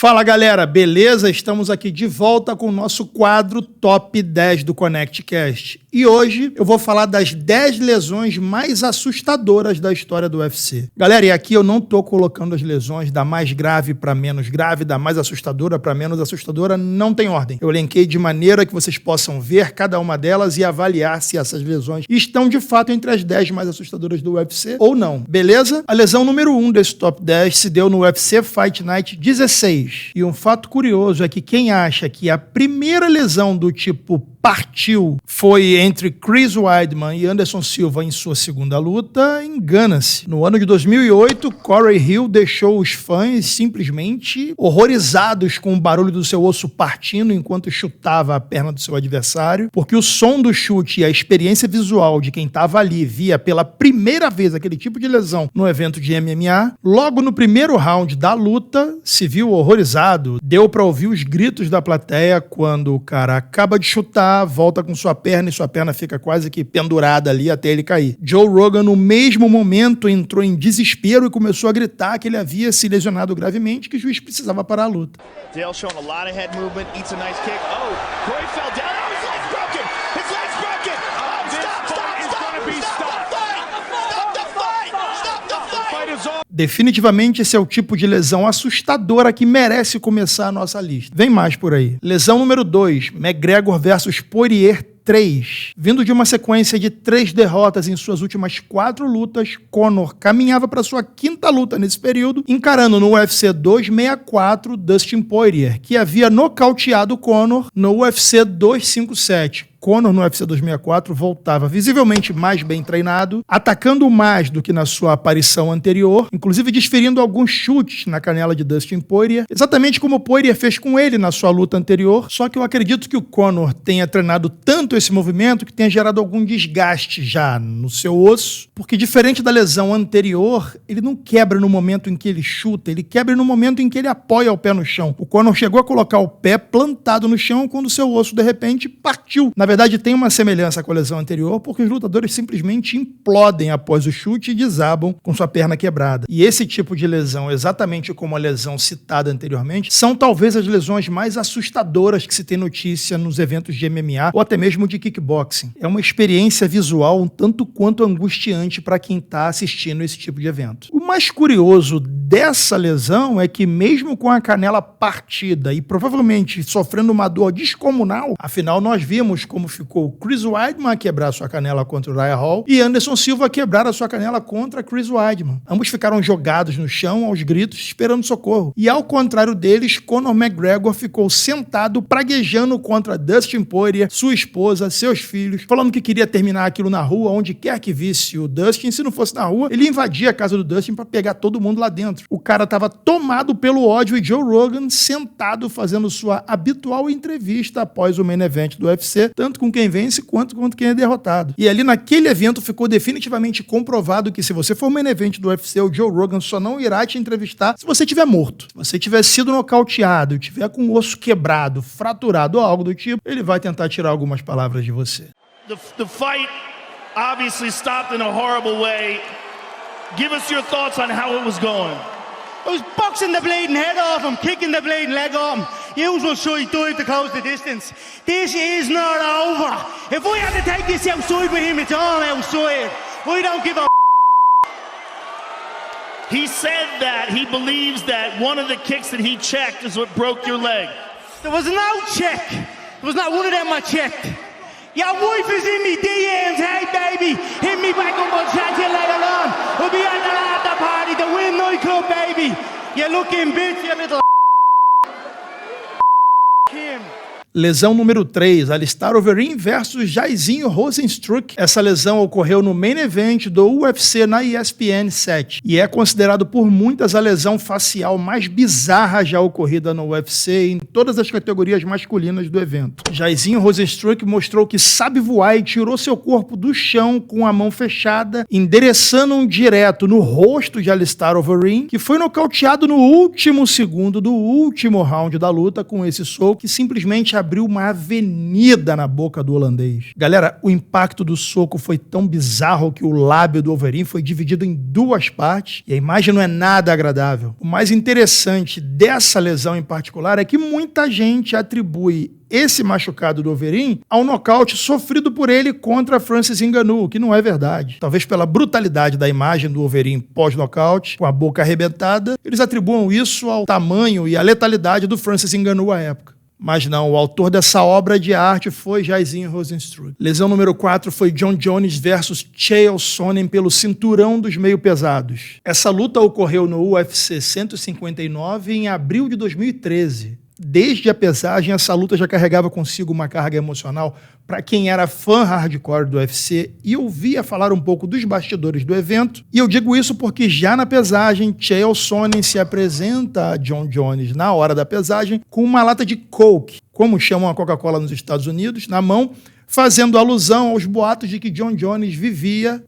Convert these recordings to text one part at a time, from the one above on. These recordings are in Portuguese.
Fala galera, beleza? Estamos aqui de volta com o nosso quadro Top 10 do ConnectCast. E hoje eu vou falar das 10 lesões mais assustadoras da história do UFC. Galera, e aqui eu não tô colocando as lesões da mais grave para menos grave, da mais assustadora para menos assustadora, não tem ordem. Eu elenquei de maneira que vocês possam ver cada uma delas e avaliar se essas lesões estão de fato entre as 10 mais assustadoras do UFC ou não, beleza? A lesão número 1 desse Top 10 se deu no UFC Fight Night 16. E um fato curioso é que quem acha que a primeira lesão do tipo partiu foi entre Chris Weidman e Anderson Silva em sua segunda luta, engana-se. No ano de 2008, Corey Hill deixou os fãs simplesmente horrorizados com o barulho do seu osso partindo enquanto chutava a perna do seu adversário, porque o som do chute e a experiência visual de quem estava ali via pela primeira vez aquele tipo de lesão no evento de MMA, logo no primeiro round da luta, se viu horrorizado, deu pra ouvir os gritos da plateia quando o cara acaba de chutar, volta com sua perna e sua perna fica quase que pendurada ali até ele cair. Joe Rogan, no mesmo momento, entrou em desespero e começou a gritar que ele havia se lesionado gravemente, que o juiz precisava parar a luta. Dale showing a lot of head movement, eats a nice kick. Oh, Corey fell down. Oh, his leg's broken! His leg's broken! Oh, stop the fight! Definitivamente esse é o tipo de lesão assustadora que merece começar a nossa lista. Vem mais por aí. Lesão número 2, McGregor versus Poirier 3. Vindo de uma sequência de 3 derrotas em suas últimas 4 lutas, Conor caminhava para sua 5ª luta nesse período, encarando no UFC 264 Dustin Poirier, que havia nocauteado Conor no UFC 257. Conor no UFC 264 voltava visivelmente mais bem treinado, atacando mais do que na sua aparição anterior, inclusive desferindo alguns chutes na canela de Dustin Poirier, exatamente como Poirier fez com ele na sua luta anterior, só que eu acredito que o Conor tenha treinado tanto esse movimento que tenha gerado algum desgaste já no seu osso, porque diferente da lesão anterior, ele não quebra no momento em que ele chuta, ele quebra no momento em que ele apoia o pé no chão. O Conor chegou a colocar o pé plantado no chão quando seu osso de repente partiu. Na verdade, tem uma semelhança com a lesão anterior, porque os lutadores simplesmente implodem após o chute e desabam com sua perna quebrada. E esse tipo de lesão, exatamente como a lesão citada anteriormente, são talvez as lesões mais assustadoras que se tem notícia nos eventos de MMA ou até mesmo de kickboxing. É uma experiência visual um tanto quanto angustiante para quem está assistindo esse tipo de evento. O mais curioso dessa lesão é que mesmo com a canela partida e provavelmente sofrendo uma dor descomunal, afinal nós vimos como ficou Chris Weidman a quebrar sua canela contra o Uriah Hall e Anderson Silva a quebrar a sua canela contra Chris Weidman. Ambos ficaram jogados no chão aos gritos, esperando socorro. E ao contrário deles, Conor McGregor ficou sentado, praguejando contra Dustin Poirier, sua esposa, seus filhos, falando que queria terminar aquilo na rua, onde quer que visse o Dustin. Se não fosse na rua, ele invadia a casa do Dustin para pegar todo mundo lá dentro. O cara estava tomado pelo ódio e Joe Rogan sentado fazendo sua habitual entrevista após o main event do UFC, tanto com quem vence quanto quem é derrotado. E ali naquele evento ficou definitivamente comprovado que se você for main event do UFC, o Joe Rogan só não irá te entrevistar se você tiver morto. Se você tiver sido nocauteado, tiver com o osso quebrado, fraturado ou algo do tipo, ele vai tentar tirar algumas palavras de você. The fight obviously stopped in a horrible way. Give us your thoughts on how it was going. I was boxing the bleeding head off him, kicking the bleeding leg off him. Usual side dive to close the distance. This is not over. If we had to take this outside with him, it's all outside. We don't give a He said that he believes that one of the kicks that he checked is what broke your leg. There was no check. There was not one of them I checked. Your wife is in me DMs, hey baby, hit me back up, I'll chat to you later on. We'll be at the after party, the Win nightclub, baby. You looking bitch, you little Kim. Lesão número 3, Alistair Overeem versus Jairzinho Rozenstruik. Essa lesão ocorreu no main event do UFC na ESPN 7 e é considerado por muitas a lesão facial mais bizarra já ocorrida no UFC em todas as categorias masculinas do evento. Jairzinho Rozenstruik mostrou que sabe voar e tirou seu corpo do chão com a mão fechada, endereçando um direto no rosto de Alistair Overeem, que foi nocauteado no último segundo do último round da luta com esse soco que simplesmente abriu uma avenida na boca do holandês. Galera, o impacto do soco foi tão bizarro que o lábio do Overeem foi dividido em duas partes e a imagem não é nada agradável. O mais interessante dessa lesão em particular é que muita gente atribui esse machucado do Overeem ao nocaute sofrido por ele contra Francis Ngannou, o que não é verdade. Talvez pela brutalidade da imagem do Overeem pós-nocaute, com a boca arrebentada, eles atribuam isso ao tamanho e à letalidade do Francis Ngannou à época. Mas não, o autor dessa obra de arte foi Jairzinho Rozenstruik. Lesão número 4 foi Jon Jones versus Chael Sonnen pelo cinturão dos meio pesados. Essa luta ocorreu no UFC 159 em abril de 2013. Desde a pesagem, essa luta já carregava consigo uma carga emocional para quem era fã hardcore do UFC e ouvia falar um pouco dos bastidores do evento. E eu digo isso porque já na pesagem, Chael Sonnen se apresenta a Jon Jones na hora da pesagem com uma lata de Coke, como chamam a Coca-Cola nos Estados Unidos, na mão, fazendo alusão aos boatos de que Jon Jones vivia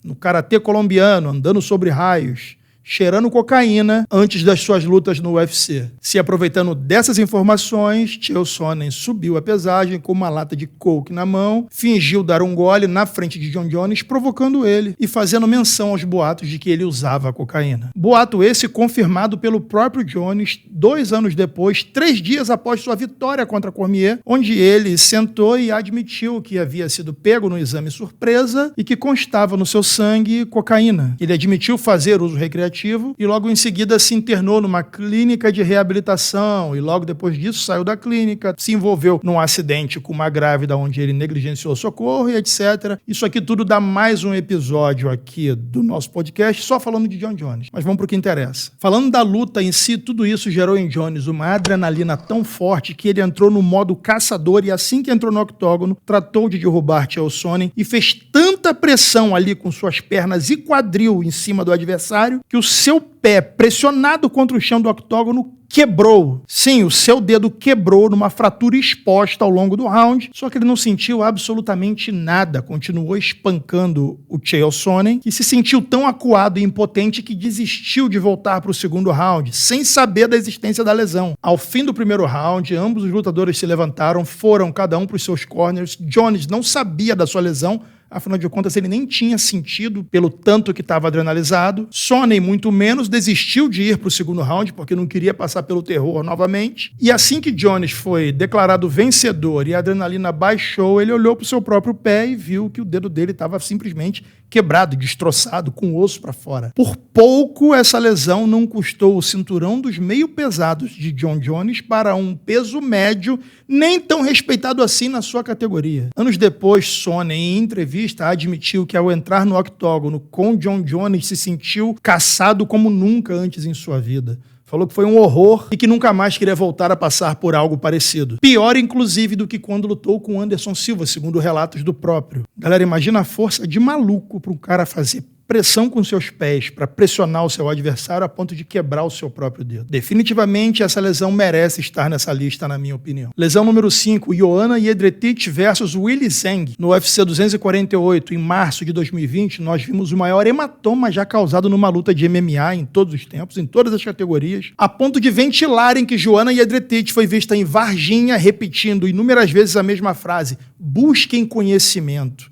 no karatê colombiano, andando sobre raios, cheirando cocaína antes das suas lutas no UFC. Se aproveitando dessas informações, Chael Sonnen subiu a pesagem com uma lata de Coke na mão, fingiu dar um gole na frente de Jon Jones, provocando ele e fazendo menção aos boatos de que ele usava cocaína. Boato esse confirmado pelo próprio Jones 2 anos depois, 3 dias após sua vitória contra Cormier, onde ele sentou e admitiu que havia sido pego no exame surpresa e que constava no seu sangue cocaína. Ele admitiu fazer uso recreativo e logo em seguida se internou numa clínica de reabilitação e logo depois disso saiu da clínica, se envolveu num acidente com uma grávida onde ele negligenciou socorro e etc. Isso aqui tudo dá mais um episódio aqui do nosso podcast só falando de Jon Jones. Mas vamos pro que interessa. Falando da luta em si, tudo isso gerou em Jones uma adrenalina tão forte que ele entrou no modo caçador e assim que entrou no octógono, tratou de derrubar Chael Sonnen e fez tanta pressão ali com suas pernas e quadril em cima do adversário que o seu pé, pressionado contra o chão do octógono, quebrou. Sim, o seu dedo quebrou numa fratura exposta ao longo do round, só que ele não sentiu absolutamente nada, continuou espancando o Chael Sonnen, que se sentiu tão acuado e impotente que desistiu de voltar para o segundo round, sem saber da existência da lesão. Ao fim do primeiro round, ambos os lutadores se levantaram, foram cada um para os seus corners. Jones não sabia da sua lesão, afinal de contas ele nem tinha sentido pelo tanto que estava adrenalizado. Sonnen, muito menos, desistiu de ir para o segundo round porque não queria passar pelo terror novamente. E assim que Jones foi declarado vencedor e a adrenalina baixou, ele olhou para o seu próprio pé e viu que o dedo dele estava simplesmente quebrado, destroçado, com o osso para fora. Por pouco, essa lesão não custou o cinturão dos meio pesados de Jon Jones para um peso médio nem tão respeitado assim na sua categoria. Anos depois, Sonnen, em entrevista, admitiu que ao entrar no octógono com Jon Jones se sentiu caçado como nunca antes em sua vida. Falou que foi um horror e que nunca mais queria voltar a passar por algo parecido. Pior, inclusive, do que quando lutou com Anderson Silva, segundo relatos do próprio. Galera, imagina a força de maluco para um cara fazer pressão com seus pés para pressionar o seu adversário a ponto de quebrar o seu próprio dedo. Definitivamente, essa lesão merece estar nessa lista, na minha opinião. Lesão número 5, Joanna Jedrzejczyk versus Weili Zhang. No UFC 248, em março de 2020, nós vimos o maior hematoma já causado numa luta de MMA em todos os tempos, em todas as categorias, a ponto de ventilarem que Joanna Jedrzejczyk foi vista em Varginha repetindo inúmeras vezes a mesma frase: busquem conhecimento.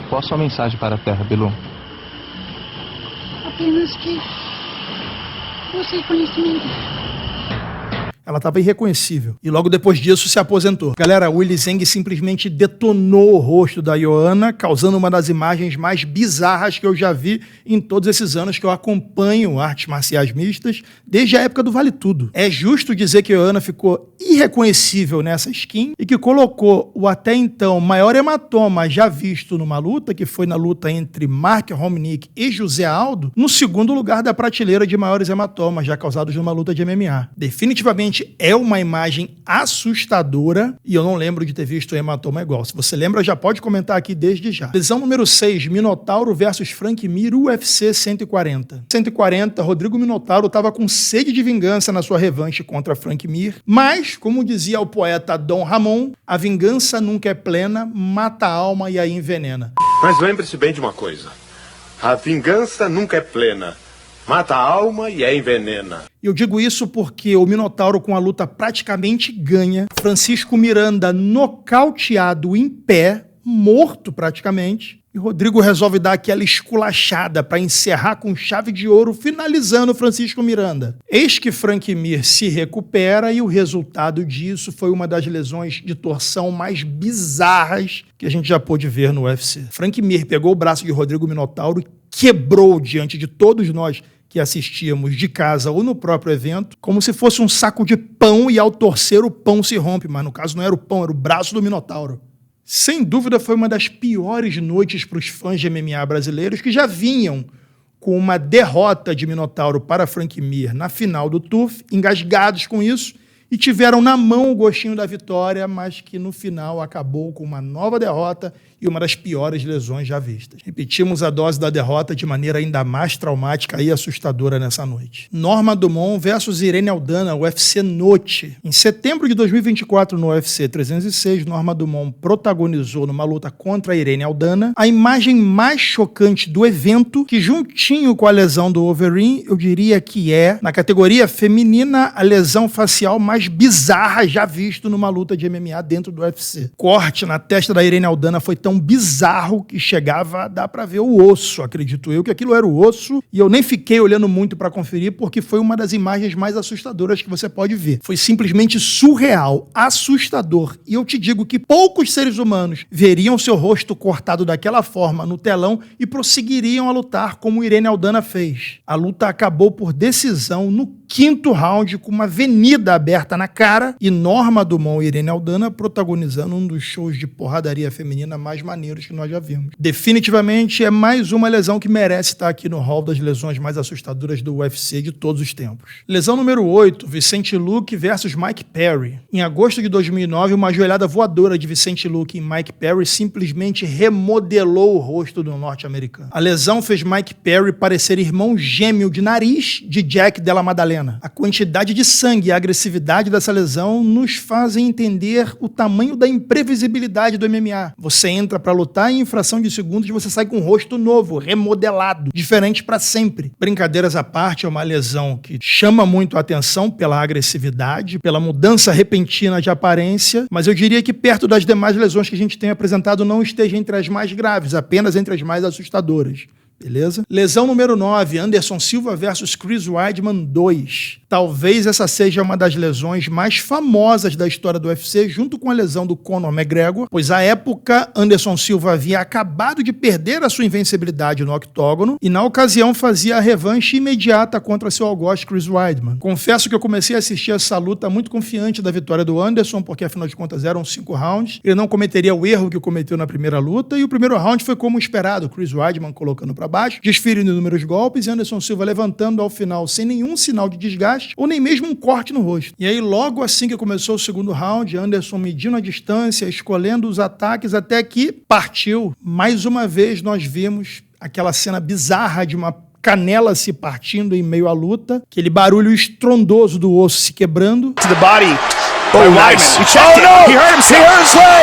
Qual a sua mensagem para a Terra, Bilu? Apenas que busque conhecimento. Ela estava irreconhecível. E logo depois disso se aposentou. Galera, Weili Zhang simplesmente detonou o rosto da Joanna, causando uma das imagens mais bizarras que eu já vi em todos esses anos que eu acompanho artes marciais mistas, desde a época do Vale Tudo. É justo dizer que a Joanna ficou irreconhecível nessa skin e que colocou o até então maior hematoma já visto numa luta, que foi na luta entre Mark Hominick e José Aldo, no segundo lugar da prateleira de maiores hematomas já causados numa luta de MMA. Definitivamente é uma imagem assustadora e eu não lembro de ter visto um hematoma igual. Se você lembra, já pode comentar aqui desde já. Lesão número 6, Minotauro versus Frank Mir, UFC 140. 140, Rodrigo Minotauro estava com sede de vingança na sua revanche contra Frank Mir, mas, como dizia o poeta Dom Ramon, a vingança nunca é plena, mata a alma e aí envenena. Mas lembre-se bem de uma coisa: a vingança nunca é plena, Mata a alma e a envenena. E eu digo isso porque o Minotauro, com a luta praticamente ganha, Francisco Miranda nocauteado em pé, morto praticamente, e Rodrigo resolve dar aquela esculachada para encerrar com chave de ouro, finalizando Francisco Miranda. Eis que Frank Mir se recupera e o resultado disso foi uma das lesões de torção mais bizarras que a gente já pôde ver no UFC. Frank Mir pegou o braço de Rodrigo Minotauro e quebrou diante de todos nós que assistíamos de casa ou no próprio evento, como se fosse um saco de pão e ao torcer o pão se rompe, mas no caso não era o pão, era o braço do Minotauro. Sem dúvida foi uma das piores noites para os fãs de MMA brasileiros que já vinham com uma derrota de Minotauro para Frank Mir na final do TUF, engasgados com isso, e tiveram na mão o gostinho da vitória, mas que no final acabou com uma nova derrota e uma das piores lesões já vistas. Repetimos a dose da derrota de maneira ainda mais traumática e assustadora nessa noite. Norma Dumont versus Irene Aldana, UFC Noite. Em setembro de 2024, no UFC 306, Norma Dumont protagonizou numa luta contra a Irene Aldana a imagem mais chocante do evento, que juntinho com a lesão do Overeem, eu diria que é, na categoria feminina, a lesão facial mais bizarra já visto numa luta de MMA dentro do UFC. Corte na testa da Irene Aldana foi tão bizarro que chegava a dar pra ver o osso, acredito eu, que aquilo era o osso, e eu nem fiquei olhando muito pra conferir, porque foi uma das imagens mais assustadoras que você pode ver. Foi simplesmente surreal, assustador, e eu te digo que poucos seres humanos veriam seu rosto cortado daquela forma no telão e prosseguiriam a lutar como Irene Aldana fez. A luta acabou por decisão no quinto round, com uma avenida aberta na cara, e Norma Dumont e Irene Aldana protagonizando um dos shows de porradaria feminina mais maneiros que nós já vimos. Definitivamente é mais uma lesão que merece estar aqui no hall das lesões mais assustadoras do UFC de todos os tempos. Lesão número 8, Vicente Luque versus Mike Perry. Em agosto de 2009, uma joelhada voadora de Vicente Luque em Mike Perry simplesmente remodelou o rosto do norte-americano. A lesão fez Mike Perry parecer irmão gêmeo de nariz de Jack Della Maddalena. A quantidade de sangue e a agressividade dessa lesão nos fazem entender o tamanho da imprevisibilidade do MMA. Você entra pra lutar e em fração de segundos você sai com um rosto novo, remodelado, diferente pra sempre. Brincadeiras à parte, é uma lesão que chama muito a atenção pela agressividade, pela mudança repentina de aparência, mas eu diria que perto das demais lesões que a gente tem apresentado não esteja entre as mais graves, apenas entre as mais assustadoras. Beleza? Lesão número 9, Anderson Silva versus Chris Weidman 2. Talvez essa seja uma das lesões mais famosas da história do UFC, junto com a lesão do Conor McGregor, pois à época Anderson Silva havia acabado de perder a sua invencibilidade no octógono e na ocasião fazia a revanche imediata contra seu algoz Chris Weidman. Confesso que eu comecei a assistir essa luta muito confiante da vitória do Anderson, porque afinal de contas eram 5 rounds, ele não cometeria o erro que cometeu na primeira luta, e o primeiro round foi como esperado, Chris Weidman colocando para baixo, desferindo inúmeros golpes e Anderson Silva levantando ao final sem nenhum sinal de desgaste ou nem mesmo um corte no rosto. E aí logo assim que começou o segundo round, Anderson medindo a distância, escolhendo os ataques até que partiu. Mais uma vez nós vimos aquela cena bizarra de uma canela se partindo em meio à luta, aquele barulho estrondoso do osso se quebrando. To the body. Oh, nice.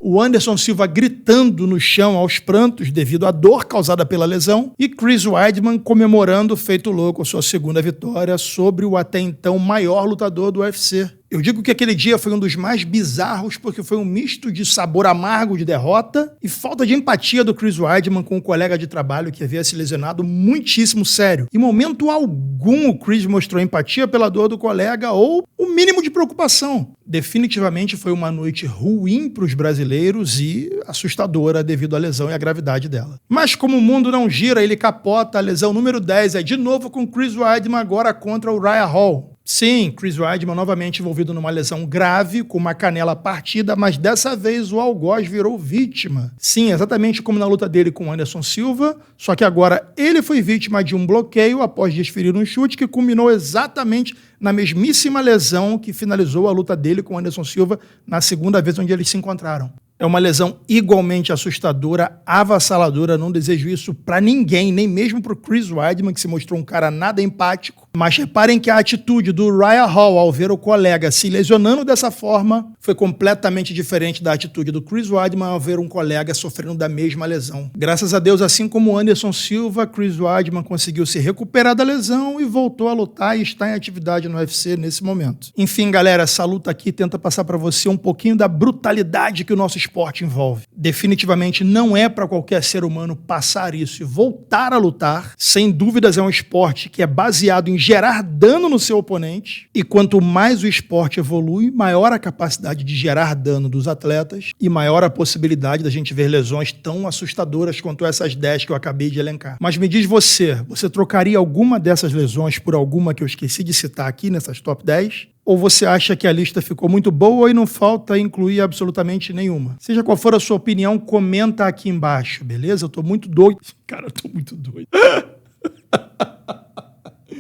O Anderson Silva gritando no chão aos prantos devido à dor causada pela lesão, e Chris Weidman comemorando feito louco a sua segunda vitória sobre o até então maior lutador do UFC. Eu digo que aquele dia foi um dos mais bizarros porque foi um misto de sabor amargo de derrota e falta de empatia do Chris Weidman com o colega de trabalho que havia se lesionado muitíssimo sério. Em momento algum o Chris mostrou empatia pela dor do colega ou o mínimo de preocupação. Definitivamente foi uma noite ruim para os brasileiros e assustadora devido à lesão e à gravidade dela. Mas como o mundo não gira, ele capota. A lesão número 10 é de novo com Chris Weidman agora contra o Uriah Hall. Sim, Chris Weidman novamente envolvido numa lesão grave, com uma canela partida, mas dessa vez o algoz virou vítima. Sim, exatamente como na luta dele com Anderson Silva, só que agora ele foi vítima de um bloqueio após desferir um chute que culminou exatamente na mesmíssima lesão que finalizou a luta dele com Anderson Silva na segunda vez onde eles se encontraram. É uma lesão igualmente assustadora, avassaladora, não desejo isso pra ninguém, nem mesmo pro Chris Weidman, que se mostrou um cara nada empático, Mas reparem que a atitude do Uriah Hall ao ver o colega se lesionando dessa forma foi completamente diferente da atitude do Chris Weidman ao ver um colega sofrendo da mesma lesão. Graças a Deus, assim como Anderson Silva, Chris Weidman conseguiu se recuperar da lesão e voltou a lutar e está em atividade no UFC nesse momento. Enfim, galera, essa luta aqui tenta passar para você um pouquinho da brutalidade que o nosso esporte envolve. Definitivamente não é para qualquer ser humano passar isso e voltar a lutar. Sem dúvidas é um esporte que é baseado em gerar dano no seu oponente, e quanto mais o esporte evolui, maior a capacidade de gerar dano dos atletas e maior a possibilidade da gente ver lesões tão assustadoras quanto essas 10 que eu acabei de elencar. Mas me diz você trocaria alguma dessas lesões por alguma que eu esqueci de citar aqui nessas top 10? Ou você acha que a lista ficou muito boa e não falta incluir absolutamente nenhuma? Seja qual for a sua opinião, comenta aqui embaixo, beleza? Eu tô muito doido. Cara, eu tô muito doido.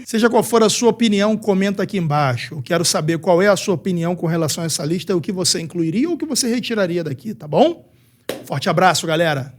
Seja qual for a sua opinião, comenta aqui embaixo. Eu quero saber qual é a sua opinião com relação a essa lista, o que você incluiria ou o que você retiraria daqui, tá bom? Forte abraço, galera!